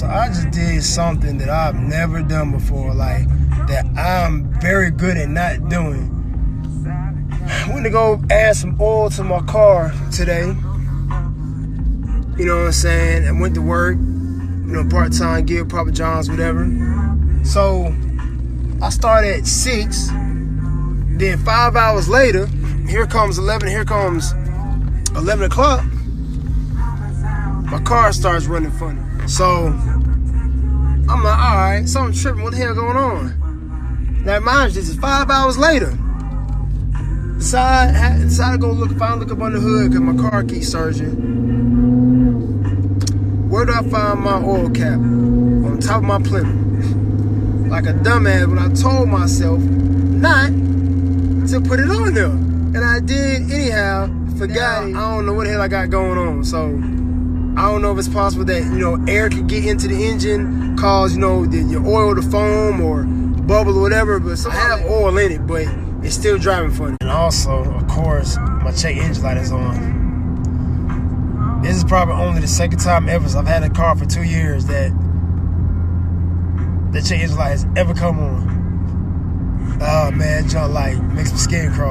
So I just did something that I've never done before, like that I'm very good at not doing. I went to go add some oil to my car today. You know what I'm saying? I went to work, part-time gig, Papa John's, whatever. So I started at 6. Then 5 hours later, here comes 11, here comes 11 o'clock. My car starts running funny. So I'm like, all right, something tripping. What the hell going on? Now, mind you, this is 5 hours later. Decided to go finally look up on the hood because my car keeps surging. Where do I find my oil cap? On top of my Plymouth. Like a dumbass when I told myself not to put it on there. And I did anyhow, forgot it. I don't know what the hell I got going on. So I don't know if it's possible that, air could get into the engine, cause, your oil to foam or bubble or whatever. But I have oil in it, but it's still driving funny. And also, of course, my check engine light is on. This is probably only the second time ever I've had a car for 2 years that the check engine light has ever come on. Oh man, junk light makes my skin crawl.